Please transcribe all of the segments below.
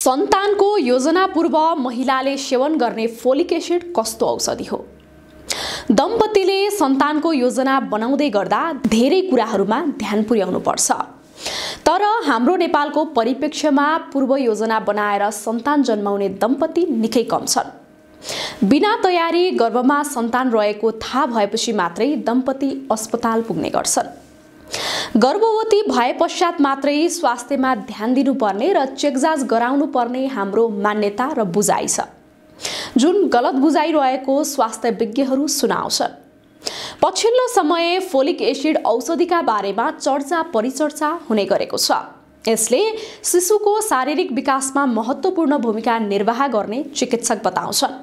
सन्तानको योजना पूर्व महिलाले सेवन गर्ने फोलिक एसिड कस्तो औषधि हो? दम्पतिले सन्तानको योजना बनाउँदै गर्दा धेरै कुराहरूमा ध्यान पुर्याउनु पर्छ। तर हाम्रो नेपालको परिप्रेक्ष्यमा पूर्व योजना बनाएर सन्तान जन्माउने दम्पति निकै कम छन्। बिना तयारी गर्भमा सन्तान रहेको थाहा भएपछि मात्रै दम्पति अस्पताल पुग्ने गर्छन्। गर्भवती भए पश्चात मात्रै स्वास्थ्यमा ध्यान दिनुपर्ने र चेकजाँच गराउनु पर्ने हाम्रो मान्यता र बुझाइ छ, जुन गलत बुझाइ रहेको स्वास्थ्य विज्ञहरू सुनाउँछन्। पछिल्लो समय फोलिक एसिड औषधिका बारेमा चर्चा परिचर्चा हुने गरेको छ। यसले शिशुको शारीरिक विकासमा महत्त्वपूर्ण भूमिका निर्वाह गर्ने चिकित्सक बताउँछन्।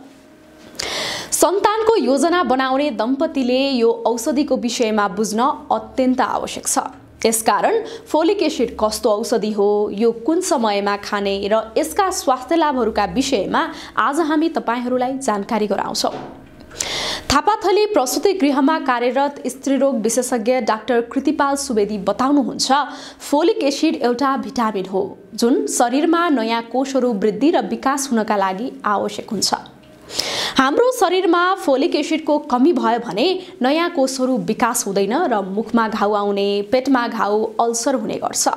सन्तानको योजना बनाउने दम्पतिले यो औषधिको विषयमा बुझ्न अत्यन्त आवश्यक छ। यसकारण फोलिक एसिड कस्तो औषधि हो, यो कुन समयमा खाने र यसका स्वास्थ्य लाभहरूका विषयमा आज हामी तपाईहरूलाई जानकारी गराउँछौँ। थापाथली प्रसुति गृहमा कार्यरत स्त्रीरोग विशेषज्ञ डाक्टर कृतिपाल सुवेदी बताउनुहुन्छ, फोलिक एसिड एउटा भिटामिन हो जुन शरीरमा नयाँ कोषहरू वृद्धि र विकास हुनका लागि आवश्यक हुन्छ। हाम्रो शरीरमा फोलिक एसिडको कमी भयो भने नयाँ कोषहरू विकास हुँदैन र मुखमा घाउ आउने, पेटमा घाउ, अल्सर हुने गर्छ।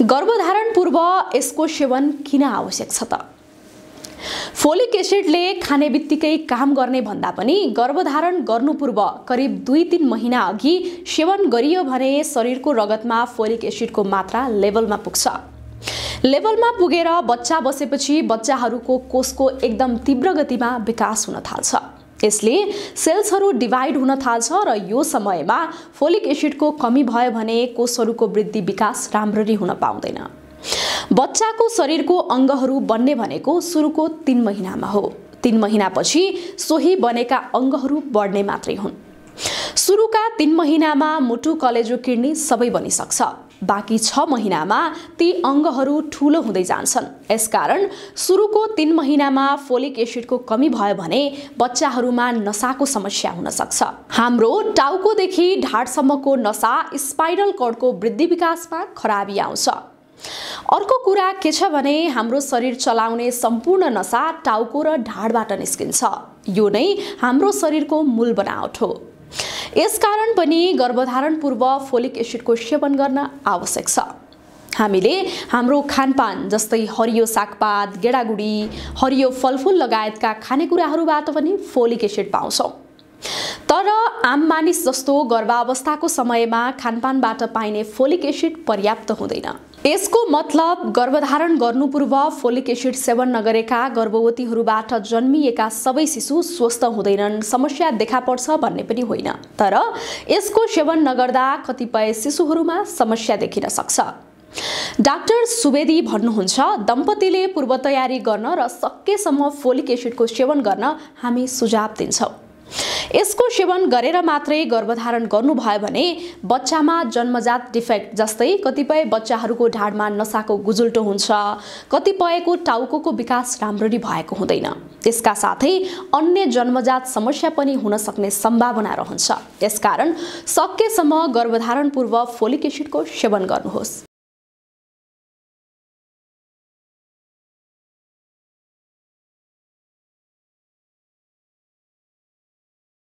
गर्भधारण पूर्व यसको सेवन किन आवश्यक छ त? फोलिक एसिडले खाने बित्तिकै काम गर्ने भन्दा पनि गर्भधारण गर्नु पूर्व करिब 2-3 महिना अघि सेवन गरियो भने शरीरको रगतमा फोलिक एसिडको मात्रा लेभलमा पुग्छ। लेभलमा पुगेर बच्चा बसेपछि बच्चाहरूको कोषको एकदम तीव्र गतिमा विकास हुन थाल्छ। यसले सेल्सहरू डिभाइड हुन थाल्छ र यो समयमा फोलिक एसिडको कमी भयो भने कोषहरूको वृद्धि विकास राम्ररी हुन पाउँदैन। बच्चाको शरीरको अङ्गहरू बन्ने भनेको सुरुको 3 महिनामा हो। 3 महिनापछि सोही बनेका अङ्गहरू बढ्ने मात्रै हुन्। सुरुका 3 महिनामा मुटु, कलेजो, किडनी सबै बनिसक्छ। बाँकी 6 महिनामा ती अङ्गहरू ठूलो हुँदै जान्छन्। यसकारण सुरुको 3 महिनामा फोलिक एसिडको कमी भयो भने बच्चाहरूमा नसाको समस्या हुन सक्छ। हाम्रो टाउकोदेखि ढाडसम्मको नसा स्पाइनल कर्डको वृद्धि विकासमा खराबी आउँछ। अर्को कुरा के छ भने हाम्रो शरीर चलाउने सम्पूर्ण नसा टाउको र ढाडबाट निस्किन्छ। यो नै हाम्रो शरीरको मूल बनावट हो। यसकारण पनि गर्भधारण पूर्व फोलिक एसिडको सेवन गर्न आवश्यक छ। हामीले हाम्रो खानपान जस्तै हरियो सागपात, गेडागुडी, हरियो फलफुल लगायतका खानेकुराहरूबाट पनि फोलिक एसिड पाउँछौँ। तर आम मानिस जस्तो गर्भावस्थाको समयमा खानपानबाट पाइने फोलिक एसिड पर्याप्त हुँदैन। यसको मतलब गर्भधारण गर्नु पूर्व फोलिक एसिड सेवन नगरेका गर्भवतीहरूबाट जन्मिएका सबै शिशु स्वस्थ हुँदैनन्, समस्या देखा पर्छ भन्ने पनि होइन। तर यसको सेवन नगर्दा कतिपय शिशुहरूमा समस्या देखिन सक्छ। डाक्टर सुवेदी भन्नुहुन्छ, दम्पतिले पूर्व तयारी गर्न र सकेसम्म फोलिक एसिडको सेवन गर्न हामी सुझाव दिन्छौँ। यसको सेवन गरेर मात्रै गर्भधारण गर्नुभयो भने बच्चामा जन्मजात डिफेक्ट जस्तै कतिपय बच्चाहरूको ढाडमा नसाको गुजुल्टो हुन्छ, कतिपयको टाउकोको विकास राम्ररी भएको हुँदैन। यसका साथै अन्य जन्मजात समस्या पनि हुन सक्ने सम्भावना रहन्छ। यसकारण सकेसम्म गर्भधारण पूर्व फोलिक एसिडको सेवन गर्नुहोस्।